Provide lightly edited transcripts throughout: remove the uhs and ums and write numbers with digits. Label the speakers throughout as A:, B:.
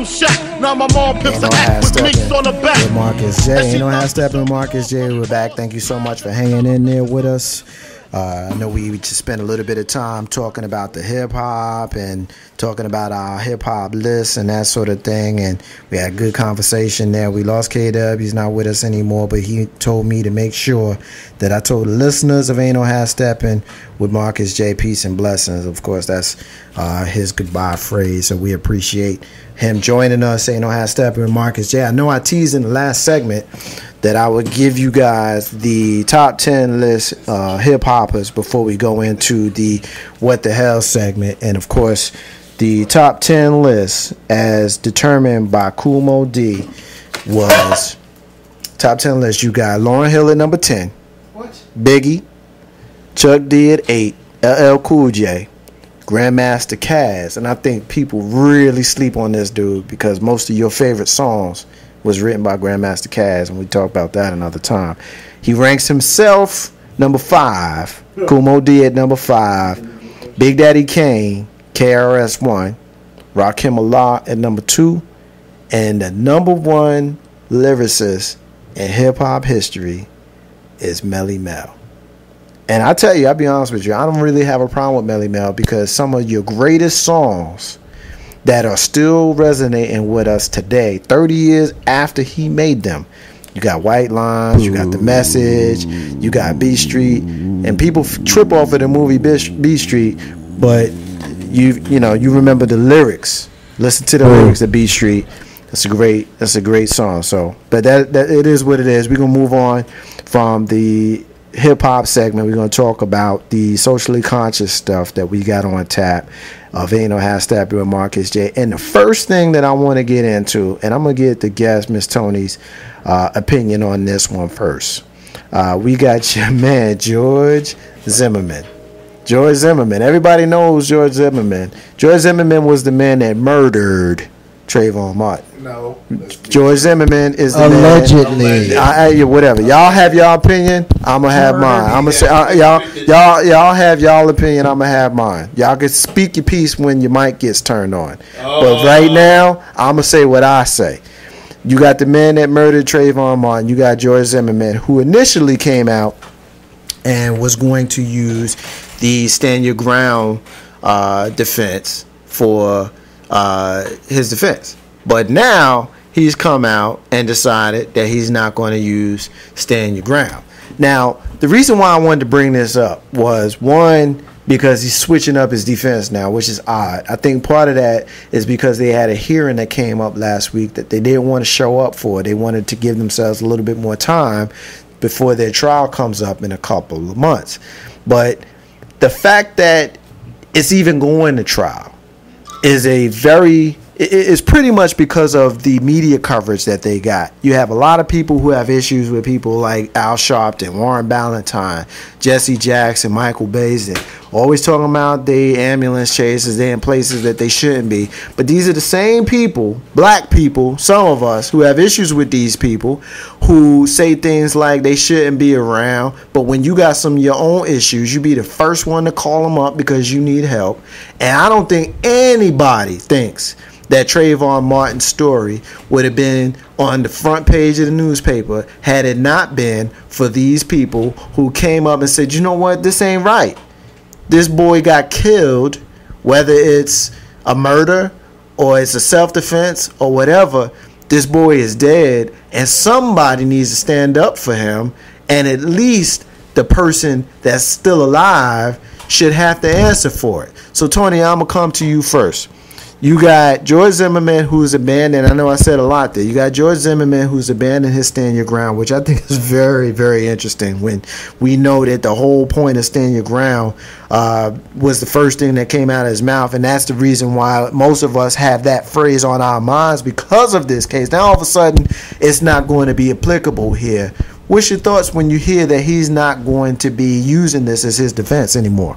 A: shack. Now my mom pimps a act with minks on the back.
B: With Marcus J. Ain't no half stepping with Marcus J. We're back. Thank you so much for hanging in there with us. I know we just spent a little bit of time talking about the hip hop and talking about our hip hop lists and that sort of thing, and we had a good conversation there. We lost K-Dub, he's not with us anymore, but he told me to make sure that I told the listeners of Ain't No Half Steppin' with Marcus J, peace and blessings. Of course, that's his goodbye phrase, so we appreciate him joining us. Ain't No Half Steppin' with Marcus J. I know I teased in the last segment that I would give you guys the top 10 list hip hoppers before we go into the What the Hell segment. And of course, the top 10 list as determined by Kumo D was top 10 list. You got Lauryn Hill at number 10.
C: What?
B: Biggie, Chuck D at 8, LL Cool J, Grandmaster Caz. And I think people really sleep on this dude because most of your favorite songs was written by Grandmaster Caz, and we talk about that another time. He ranks himself number 5. Kumo D at number 5. Big Daddy Kane, KRS-One. Rakim Allah at number 2. And the number 1 lyricist in hip-hop history is Melly Mel. And I tell you, I'll be honest with you, I don't really have a problem with Melly Mel because some of your greatest songs that are still resonating with us today, 30 years after he made them. You got White Lines, you got The Message, you got B Street, and people trip off of the movie B Street, but you remember the lyrics. Listen to the lyrics of B Street. That's a great song. So, but that it is what it is. We're gonna move on from the hip hop segment. We're gonna talk about the socially conscious stuff that we got on tap of Ain't No Half Steppin' with Marcus J. And the first thing that I want to get into, and I'm gonna get the guest Miss Tony's opinion on this one first. We got your man George Zimmerman. George Zimmerman. Everybody knows George Zimmerman. George Zimmerman was the man that murdered Trayvon Martin.
C: No.
B: George Zimmerman is the
D: allegedly.
B: Man. Whatever. Y'all have y'all opinion. I'm gonna have mine. I'm gonna say y'all have y'all opinion. I'm gonna have mine. Y'all can speak your piece when your mic gets turned on. But right now, I'm gonna say what I say. You got the man that murdered Trayvon Martin. You got George Zimmerman, who initially came out and was going to use the stand your ground defense for his defense, but now he's come out and decided that he's not going to use stand your ground. Now, the reason why I wanted to bring this up was, one, because he's switching up his defense now, which is odd. I think part of that is because they had a hearing that came up last week that they didn't want to show up for. They wanted to give themselves a little bit more time before their trial comes up in a couple of months. But the fact that it's even going to trial is pretty much because of the media coverage that they got. You have a lot of people who have issues with people like Al Sharpton, Warren Ballentine, Jesse Jackson, Michael Bazin, always talking about the ambulance chases. They're in places that they shouldn't be. But these are the same people, black people, some of us, who have issues with these people, who say things like they shouldn't be around. But when you got some of your own issues, you be the first one to call them up because you need help. And I don't think anybody thinks that Trayvon Martin's story would have been on the front page of the newspaper had it not been for these people who came up and said, you know what, this ain't right. This boy got killed, whether it's a murder or it's a self-defense or whatever, this boy is dead and somebody needs to stand up for him, and at least the person that's still alive should have to answer for it. So, Tony, I'm going to come to you first. You got George Zimmerman, who's abandoned. I know I said a lot there. You got George Zimmerman, who's abandoned his stand your ground, which I think is very, very interesting when we know that the whole point of stand your ground was the first thing that came out of his mouth. And that's the reason why most of us have that phrase on our minds because of this case. Now, all of a sudden, it's not going to be applicable here. What's your thoughts when you hear that he's not going to be using this as his defense anymore?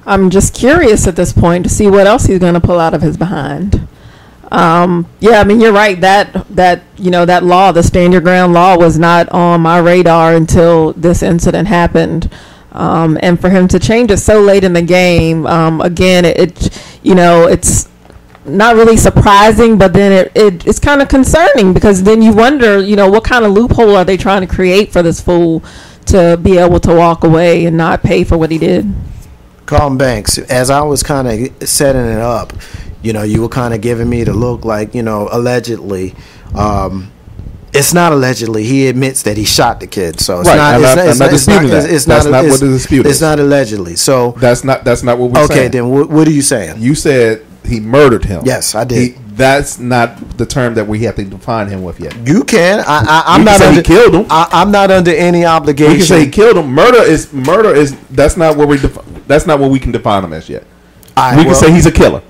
E: I'm just curious at this point to see what else he's going to pull out of his behind. Yeah, I mean, you're right. That law, the stand your ground law, was not on my radar until this incident happened. And for him to change it so late in the game, again, it's not really surprising, but then it's kind of concerning, because then you wonder, what kind of loophole are they trying to create for this fool to be able to walk away and not pay for what he did.
B: Carlton Banks, as I was kind of setting it up, you were kind of giving me the look like, allegedly. It's not allegedly. He admits that he shot the kid. So it's
C: right.
B: not.
C: I'm not disputing that. That's not what the dispute is.
B: It's not allegedly. So
C: that's not what we're saying.
B: Okay, then what are you saying?
C: You said he murdered him.
B: Yes, I did.
C: That's not the term that we have to define him with yet.
B: You can. I'm not.
C: He killed him.
B: I'm not under any obligation.
C: We can say he killed him. Murder is. That's not what that's not what we can define him as yet. We can say he's a killer.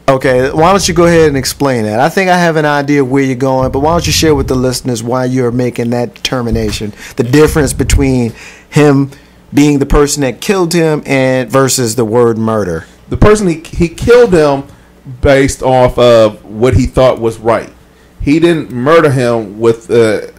B: Okay, why don't you go ahead and explain that? I think I have an idea of where you're going, but why don't you share with the listeners why you're making that determination, the difference between him being the person that killed him and versus the word murder.
C: The person he killed him based off of what he thought was right. He didn't murder him with the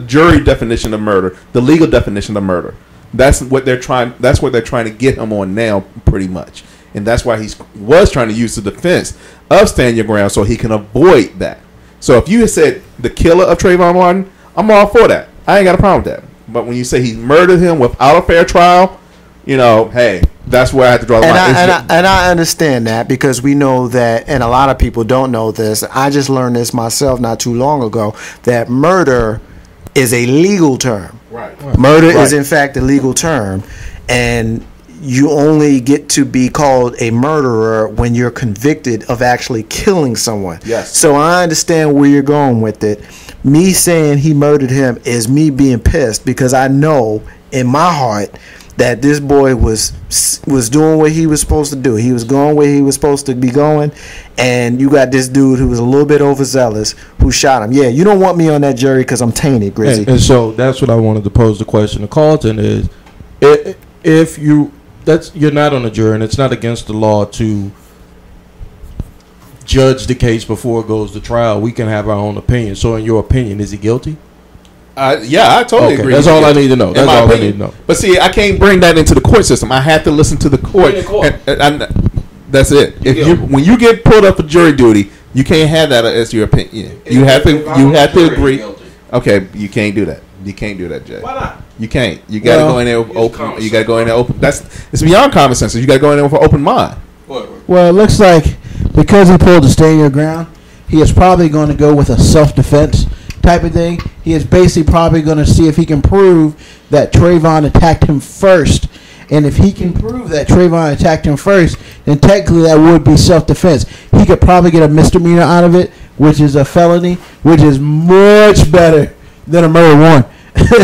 C: jury definition of murder, the legal definition of murder. That's what they're trying to get him on now, pretty much. And that's why he was trying to use the defense of stand your ground so he can avoid that. So if you had said the killer of Trayvon Martin, I'm all for that. I ain't got a problem with that. But when you say he murdered him without a fair trial, hey, that's where I have to draw the line.
B: And I understand that, because we know that, and a lot of people don't know this. I just learned this myself not too long ago, that murder is a legal term.
C: Right.
B: Murder is, in fact, a legal term. And you only get to be called a murderer when you're convicted of actually killing someone.
C: Yes.
B: So I understand where you're going with it. Me saying he murdered him is me being pissed, because I know in my heart that this boy was doing what he was supposed to do. He was going where he was supposed to be going, and you got this dude who was a little bit overzealous who shot him. Yeah, you don't want me on that jury because I'm tainted, Grizzy.
D: And so that's what I wanted to pose the question to Carlton is, if you're not on the jury and it's not against the law to judge the case before it goes to trial, we can have our own opinion. So in your opinion, is he guilty?
C: Yeah, I totally agree.
D: That's all I need to know. That's all I need to know.
C: But see, I can't bring that into the court system. I have to listen to the court. And that's it. When you get pulled up for jury duty, you can't have that as your opinion. You have to agree. Okay, you can't do that. You can't do that, Jay.
D: Why not?
C: You can't. You got to go in there with open. You got to go in there open. It's beyond common sense. So you got to go in there with an open mind.
F: Well, it looks like because he pulled the stand your ground, he is probably going to go with a self-defense type of thing. He is basically probably going to see if he can prove that Trayvon attacked him first. And if he can prove that Trayvon attacked him first, then technically that would be self-defense. He could probably get a misdemeanor out of it, which is a felony, which is much better than a murder warrant.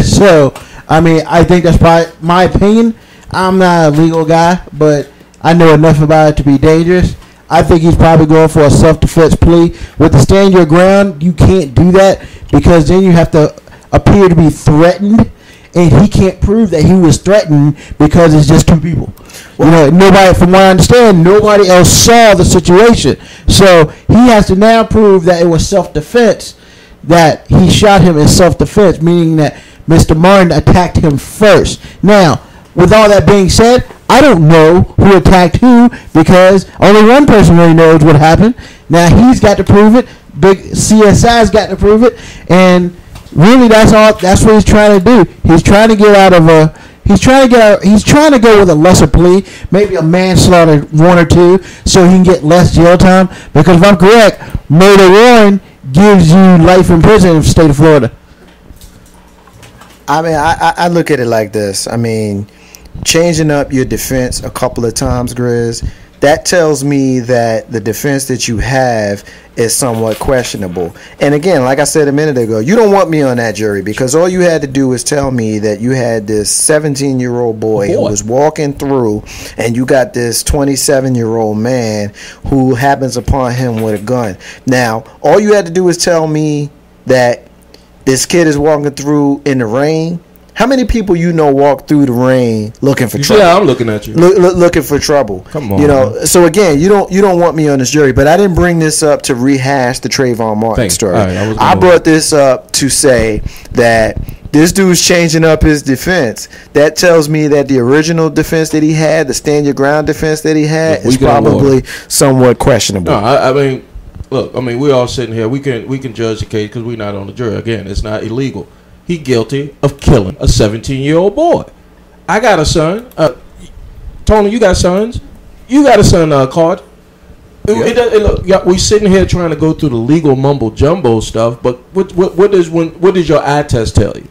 F: So, I mean, I think that's probably my opinion. I'm not a legal guy, but I know enough about it to be dangerous. I think he's probably going for a self-defense plea. With the stand your ground, you can't do that because then you have to appear to be threatened, and he can't prove that he was threatened because it's just two people. Nobody, from what I understand, nobody else saw the situation. So he has to now prove that it was self-defense, that he shot him in self-defense, meaning that Mr. Martin attacked him first. Now, with all that being said, I don't know who attacked who because only one person really knows what happened. Now he's got to prove it. Big CSI's got to prove it, and really that's all. That's what he's trying to do. He's trying to get out of a. He's trying to go with a lesser plea, maybe a manslaughter 1 or 2, so he can get less jail time. Because if I'm correct, murder warrant gives you life in prison in the state of Florida.
B: I mean, I look at it like this. I mean, changing up your defense a couple of times, Grizz, that tells me that the defense that you have is somewhat questionable. And again, like I said a minute ago, you don't want me on that jury because all you had to do was tell me that you had this 17-year-old boy who was walking through, and you got this 27-year-old man who happens upon him with a gun. Now, all you had to do was tell me that this kid is walking through in the rain. How many people walk through the rain looking for trouble?
D: Yeah, I'm looking at you.
B: Looking for trouble.
D: Come on.
B: So again, you don't want me on this jury, but I didn't bring this up to rehash the Trayvon Martin story.
D: Right,
B: I brought this up to say that This dude's changing up his defense. That tells me that the original defense that he had, the stand your ground defense that he had, is probably somewhat questionable.
D: No, I mean, look, I mean, we all sitting here. We can judge the case because we're not on the jury. Again, it's not illegal. He guilty of killing a 17-year-old boy. I got a son. Tony, you got sons. You got a son, Card. Look, we sitting here trying to go through the legal mumbo jumbo stuff, but what does your eye test tell you?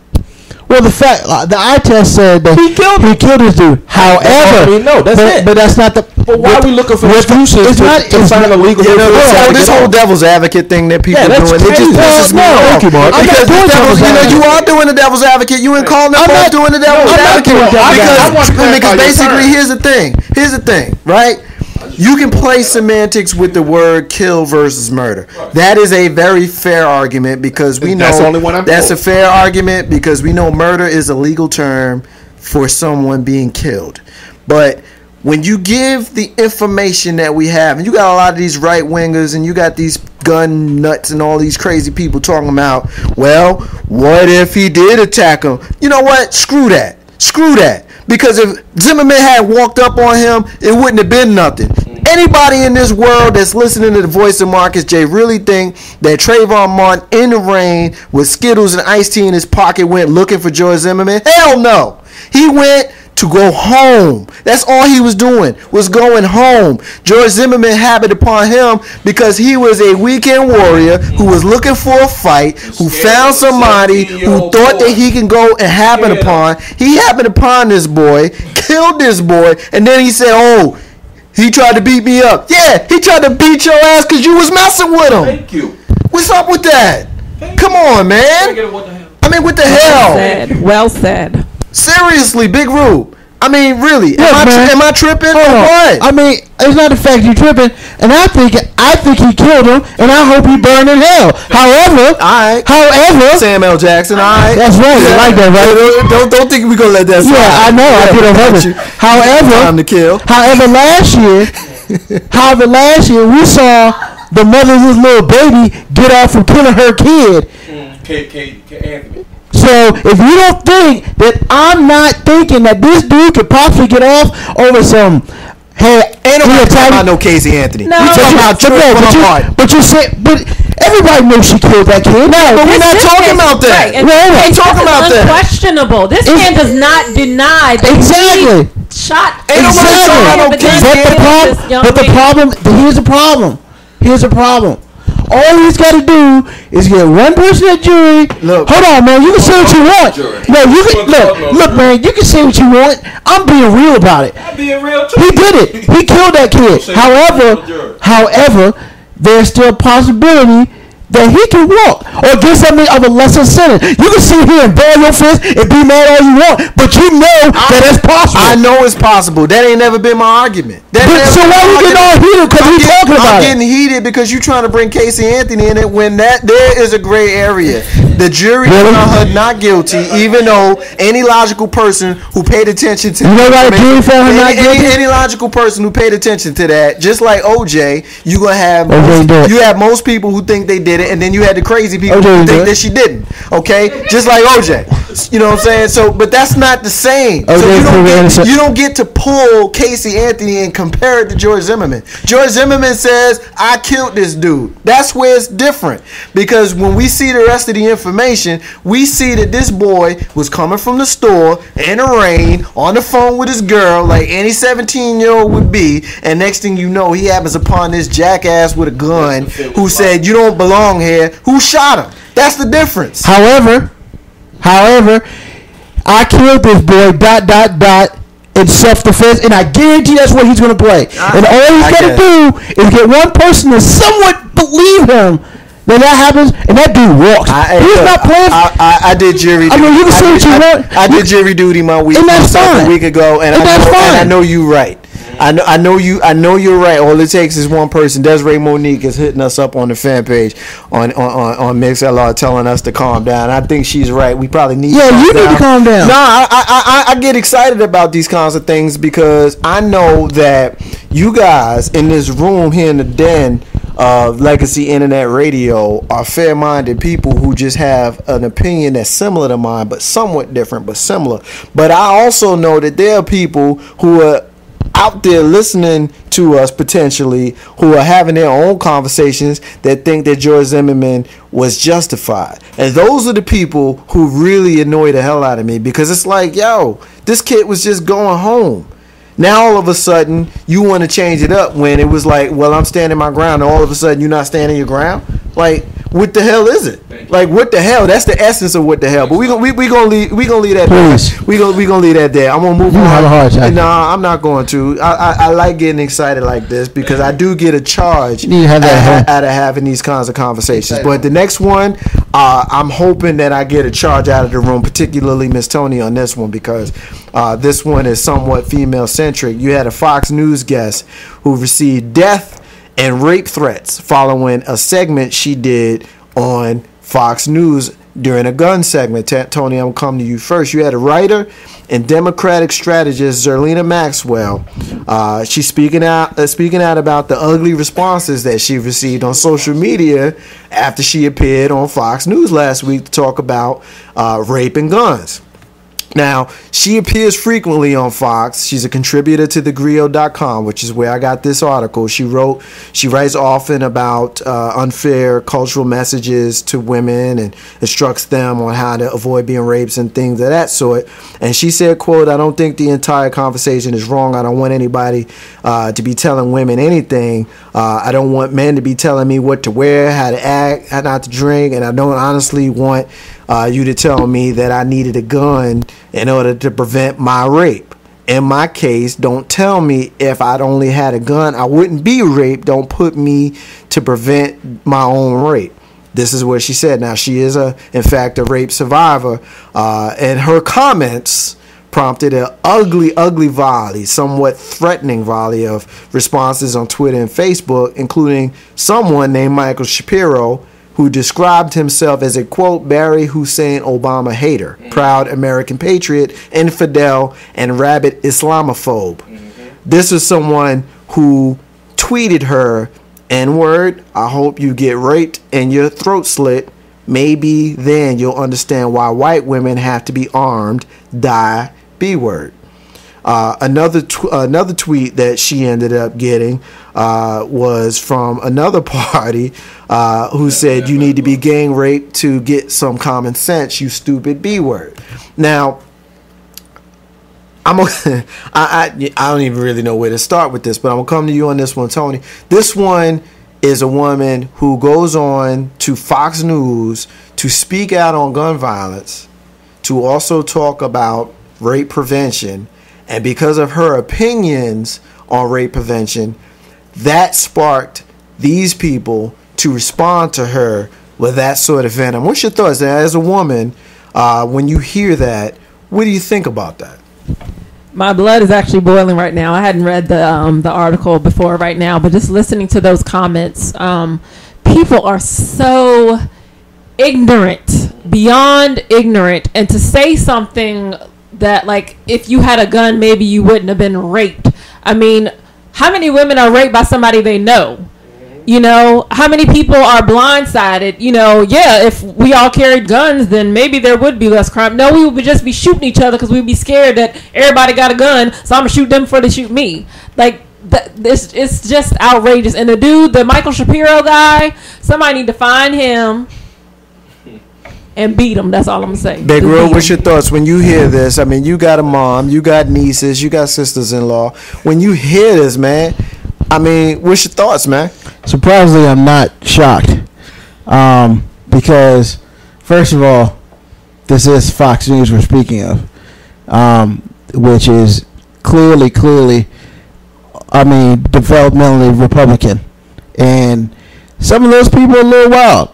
F: Well, the eye test said that he killed his dude. However,
D: that's it.
F: But that's not the.
D: But why are we looking for excuses to find a legal?
B: This whole devil's advocate thing that people doing, it just pisses me off. Because you are doing the devil's advocate. You ain't calling them both doing the devil's advocate. Because basically, here's the thing, right? You can play semantics with the word kill versus murder. That is a very fair argument because we know that's a fair argument because we know murder is a legal term for someone being killed. But when you give the information that we have, and you got a lot of these right wingers and you got these gun nuts and all these crazy people talking about, well, what if he did attack him? You know what? Screw that. Because if Zimmerman had walked up on him, it wouldn't have been nothing. Anybody in this world that's listening to the voice of Marcus J really think that Trayvon Martin in the rain with Skittles and iced tea in his pocket went looking for George Zimmerman? Hell no. He went to go home. That's all he was doing, was going home. George Zimmerman happened upon him because he was a weekend warrior who was looking for a fight, who found somebody who thought that he can go and happen upon. He happened upon this boy, killed this boy, and then he said, oh, he tried to beat me up. Yeah, he tried to beat your ass because you was messing with him.
D: Thank you.
B: What's up with that? Come on, man. I mean, what the hell?
E: Well said.
B: Seriously, Big Rube. I mean, really, am I tripping or what?
F: I mean, it's not the fact you're tripping, and I think he killed him, and I hope he burned in hell. However,
B: Sam L. Jackson,
F: that's right, you like that, right?
B: Don't think we're gonna let that slide.
F: Yeah, I know, I did on purpose.
B: Time to kill.
F: However, last year we saw the mother of his little baby get off from killing her kid.
D: Anthony.
F: So if you don't think that I'm not thinking that this dude could possibly get off over some, hey,
B: ain't nobody talking about no Casey Anthony.
E: No,
B: you talking about
F: but everybody knows she killed that kid. No,
B: but we're not talking about that.
E: Right.
B: We're not talking about that.
E: Unquestionable. This man does not deny that
F: exactly.
E: he shot.
B: Ain't nobody talking about no
F: Casey. Here's the problem. All he's got to do is get one person at jury. Look, hold on, man. You can say what you want. No, you can look, man. You can say what you want. I'm being real about it.
D: I'm being real too.
F: He did it. He killed that kid. However, there's still a possibility that he can walk or get something of a lesser sentence. You can sit here and ball your fist and be mad all you want, but you know that it's possible.
B: I know it's possible. That ain't never been my argument.
F: So why you getting all heated because we talking about it?
B: I'm getting heated because you trying to bring Casey Anthony in it when there is a gray area. The jury found her not guilty, even though any logical person who paid attention to any logical person who paid attention to that, just like OJ, you have most people who think they did it, and then you had the crazy people who think that she didn't. Okay, just like OJ. You know what I'm saying? So, but that's not the same. So you don't get to pull Casey Anthony and compare it to George Zimmerman. George Zimmerman says, I killed this dude. That's where it's different. Because when we see the rest of the information, we see that this boy was coming from the store in the rain on the phone with his girl like any 17-year-old would be. And next thing you know, he happens upon this jackass with a gun who said, you don't belong here. Who shot him? That's the difference.
F: However, I killed this boy, ... in self-defense, and I guarantee that's what he's going to play. And all he's got to do is get one person to somewhat believe him. Then that happens, and that dude walks. He's not playing.
B: I did jury duty.
F: I mean, you can say what you want.
B: I did jury duty a week ago, and I know you're right. I know you're right. All it takes is one person. Desiree Monique is hitting us up on the fan page on MixLR telling us to calm down. I think she's right. We probably need
F: to calm down.
B: No, I get excited about these kinds of things because I know that you guys in this room here in the den of legacy internet radio are fair-minded people who just have an opinion that's similar to mine, but somewhat different, but similar. But I also know that there are people who are out there listening to us potentially, who are having their own conversations, that think that George Zimmerman was justified. And those are the people who really annoy the hell out of me, because it's like, yo, this kid was just going home. Now all of a sudden you want to change it up when it was like, well, I'm standing my ground, and all of a sudden you're not standing your ground. Like, what the hell is it? Like, what the hell? That's the essence of what the hell. But we gonna leave that there. We gonna leave that there. I'm gonna move on.
F: Have a hard time.
B: No, I'm not going to. I like getting excited like this because I do get a charge
F: You have that
B: out of having these kinds of conversations. But the next one, I'm hoping that I get a charge out of the room, particularly Miss Tony on this one, because this one is somewhat female centric. You had a Fox News guest who received death and rape threats following a segment she did on Fox News during a gun segment. Tony, I'm coming to you first. You had a writer and Democratic strategist Zerlina Maxwell. She's speaking out about the ugly responses that she received on social media after she appeared on Fox News last week to talk about rape and guns. Now, she appears frequently on Fox. She's a contributor to thegrio.com, which is where I got this article. She writes often about unfair cultural messages to women and instructs them on how to avoid being raped and things of that sort. And she said, quote, "I don't think the entire conversation is wrong. I don't want anybody to be telling women anything. I don't want men to be telling me what to wear, how to act, how not to drink. And I don't honestly want you to tell me that I needed a gun in order to prevent my rape. In my case, don't tell me if I'd only had a gun, I wouldn't be raped. Don't put me to prevent my own rape." This is what she said. Now, she is, in fact, a rape survivor. And her comments prompted an ugly volley, somewhat threatening volley of responses on Twitter and Facebook, including someone named Michael Shapiro, who described himself as a, quote, Barry Hussein Obama hater, proud American patriot, infidel, and rabid Islamophobe. This is someone who tweeted her, N-word, I hope you get raped and your throat slit. Maybe then you'll understand why white women have to be armed. Die, B-word. Another tweet that she ended up getting was from another party who said, "You need to be gang raped to get some common sense, you stupid B-word." Now, I don't even really know where to start with this, but I'm gonna come to you on this one, Tony. This one is a woman who goes on to Fox News to speak out on gun violence, to also talk about rape prevention. And because of her opinions on rape prevention, that sparked these people to respond to her with that sort of venom. What's your thoughts as a woman when you hear that? What do you think about that?
E: My blood is actually boiling right now. I hadn't read the article before right now, but just listening to those comments, people are so ignorant, beyond ignorant, and to say something that, like, if you had a gun, maybe you wouldn't have been raped. I mean, how many women are raped by somebody they know? You know, how many people are blindsided? You know, yeah, if we all carried guns, then maybe there would be less crime. No, we would just be shooting each other because we'd be scared that everybody got a gun, so I'm going to shoot them before they shoot me. Like, it's just outrageous. And the dude, the Michael Shapiro guy, somebody need to find him and beat them. That's all I'm gonna say.
B: Big Real, what's your thoughts when you hear this? I mean, you got a mom, you got nieces, you got sisters-in-law. When you hear this, man, I mean, what's your thoughts, man?
F: Surprisingly, I'm not shocked, because first of all, this is Fox News we're speaking of, which is clearly, I mean, developmentally Republican, and some of those people are a little wild.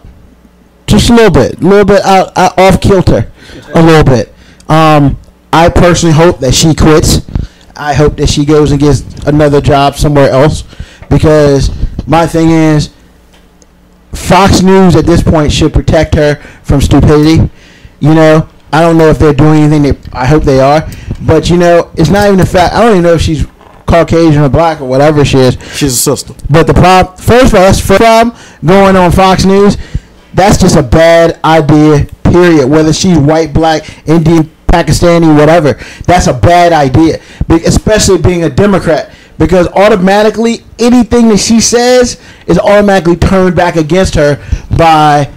F: Just a little bit out off kilter, a little bit. I personally hope that she quits. I hope that she goes and gets another job somewhere else, because my thing is, Fox News at this point should protect her from stupidity. You know, I don't know if they're doing anything. I hope they are, but you know, it's not even the fact. I don't even know if she's Caucasian or black or whatever she is.
B: She's a sister.
F: But the problem, first of all, that's the problem going on Fox News. That's just a bad idea, period. Whether she's white, black, Indian, Pakistani, whatever. That's a bad idea, especially being a Democrat. Because automatically, anything that she says is automatically turned back against her by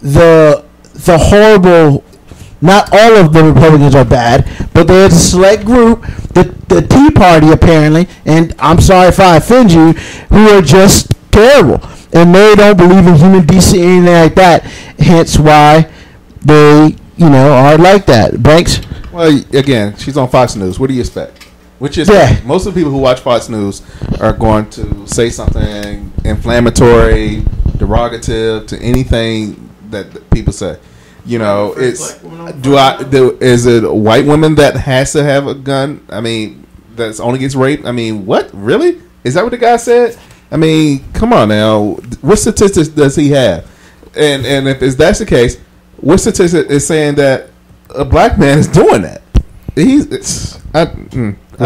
F: the horrible. Not all of the Republicans are bad, but there's a select group, the Tea Party apparently, and I'm sorry if I offend you, who are just terrible. And they don't believe in human decency or anything like that. Hence why they, are like that. Banks?
C: Well, again, she's on Fox News. What do you expect? Which is most of the people who watch Fox News are going to say something inflammatory, derogative to anything that people say. Is it a white woman that has to have a gun? I mean, that's only gets raped. I mean, what? Really? Is that what the guy said? I mean, come on now. What statistics does he have? And if that's the case, what statistic is saying that a black man is doing that? I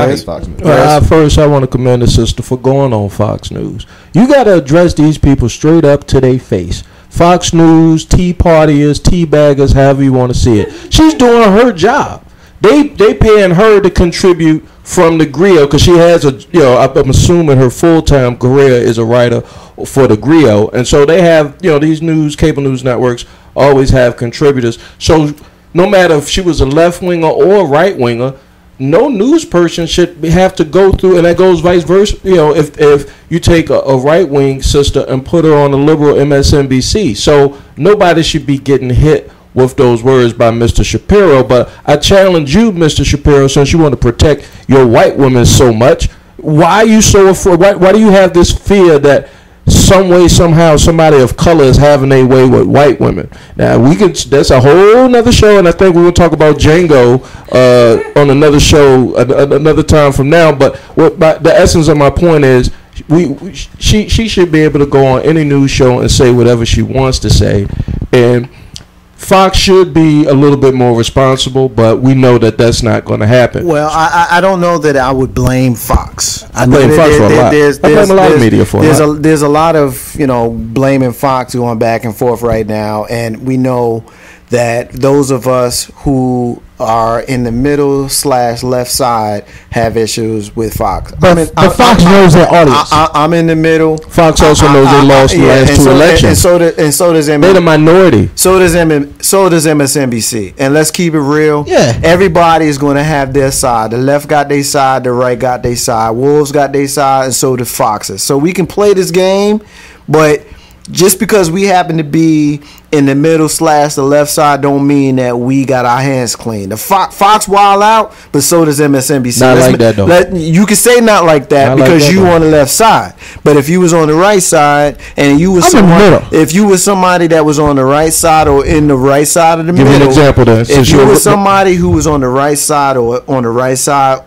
C: hate Fox News.
D: First, I want to commend the sister for going on Fox News. You got to address these people straight up to their face. Fox News, Tea Partiers, Tea Baggers, however you want to see it. She's doing her job. They paying her to contribute from the griot because she has I'm assuming her full-time career is a writer for the griot. And so they have, these cable news networks always have contributors. So no matter if she was a left-winger or a right-winger, no news person should have to go through, and that goes vice versa. If you take a right wing sister and put her on the liberal MSNBC, so nobody should be getting hit with those words by Mr. Shapiro. But I challenge you, Mr. Shapiro, since you want to protect your white women so much, why are you so afraid? Why do you have this fear that some way, somehow, somebody of color is having a way with white women? Now, that's a whole nother show, and I think we will talk about Django on another show, another time from now. But the essence of my point is, she should be able to go on any news show and say whatever she wants to say, and Fox should be a little bit more responsible, but we know that that's not going to happen.
B: Well, I don't know that I would blame Fox.
D: I blame Fox for a lot. I blame a lot of media for it.
B: There's a lot of blaming Fox going back and forth right now, and we know that those of us who are in the middle / left side have issues with Fox.
F: But Fox knows their audience.
B: I'm in the middle.
D: Fox also knows they lost the last two elections.
B: And so does
D: they're the minority.
B: So does MSNBC. And let's keep it real.
F: Yeah.
B: Everybody is going to have their side. The left got their side. The right got their side. Wolves got their side, and so do Foxes. So we can play this game, but just because we happen to be in the middle / the left side don't mean that we got our hands clean. The Fox wild out, but so does MSNBC.
D: Not like that though.
B: You can say not like that because you on the left side. But if you was on the right side and you was if you was somebody that was on the right side or in the right side of the middle.
D: Give me an example then.
B: If you was somebody who was on the right side or on the right side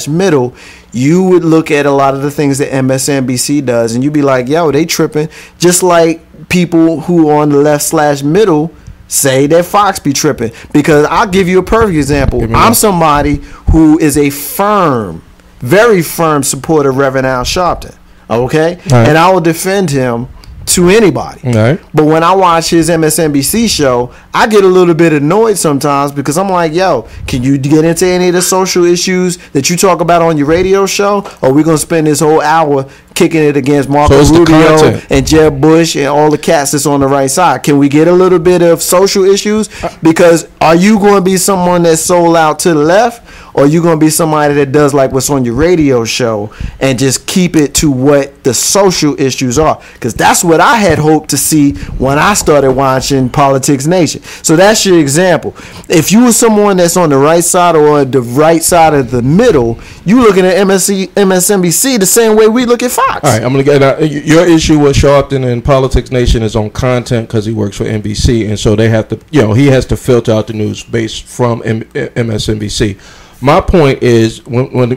B: / middle, you would look at a lot of the things that MSNBC does, and you'd be like, yo, they tripping. Just like people who are on the left / middle say that Fox be tripping. Because I'll give you a perfect example. I'm somebody who is a very firm supporter of Reverend Al Sharpton. Okay? Right. And I will defend him to anybody.
D: Right.
B: But when I watch his MSNBC show, I get a little bit annoyed sometimes because I'm like, yo, can you get into any of the social issues that you talk about on your radio show? Or are we going to spend this whole hour kicking it against Marco Rubio and Jeb Bush and all the cats that's on the right side? Can we get a little bit of social issues? Because are you going to be someone that's sold out to the left? Or are you going to be somebody that does like what's on your radio show and just keep it to what the social issues are? Because that's what I had hoped to see when I started watching Politics Nation. So that's your example. If you were someone that's on the right side or the right side of the middle, you looking at MSNBC the same way we look at Fox.
D: All right, I'm going to get your issue with Sharpton and Politics Nation is on content because he works for NBC, and so they have to, he has to filter out the news based from MSNBC. My point is when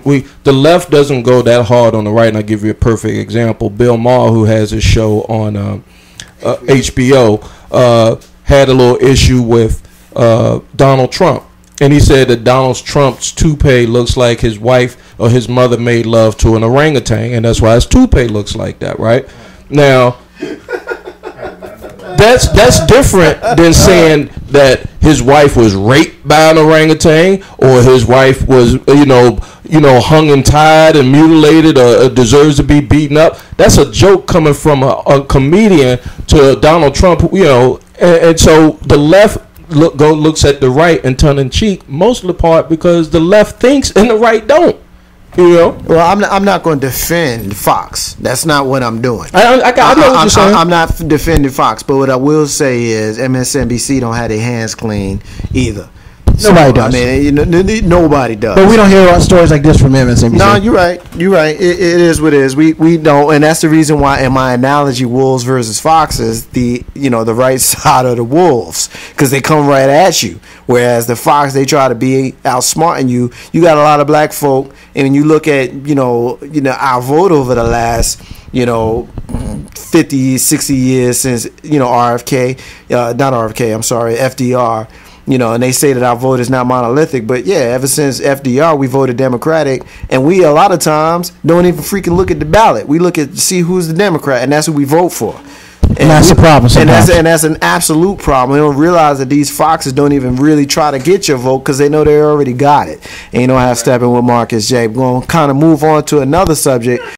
D: the left doesn't go that hard on the right, and I'll give you a perfect example. Bill Maher, who has his show on HBO, had a little issue with Donald Trump. and he said that Donald Trump's toupee looks like his wife or his mother made love to an orangutan, and that's why his toupee looks like that, right? Now, that's different than saying that his wife was raped by an orangutan, or his wife was, hung and tied and mutilated, or deserves to be beaten up. That's a joke coming from a comedian to Donald Trump, and so the left looks at the right and tongue in cheek, most of the part because the left thinks and the right don't.
B: Well, I'm not going to defend Fox. That's not what I'm doing.
D: I know what you're saying.
B: I'm not defending Fox, but what I will say is MSNBC don't have their hands clean either.
F: Nobody does.
B: I mean, nobody does.
F: But we don't hear stories like this from MSNBC.
B: No, you're right. You're right. It is what it is. We don't, and that's the reason why, in my analogy, wolves versus foxes, the right side of the wolves, because they come right at you. Whereas the fox, they try to be outsmarting you. You got a lot of black folk, and when you look at our vote over the last 50, 60 years since RFK, not RFK, I'm sorry, FDR. And they say that our vote is not monolithic, but yeah, ever since FDR, we voted Democratic, and we a lot of times don't even freaking look at the ballot. We look at see who's the Democrat, and that's who we vote for.
F: And that's the problem.
B: And that's an absolute problem. They don't realize that these foxes don't even really try to get your vote because they know they already got it. And I have Steppin with Marcus J. We're going to kind of move on to another subject.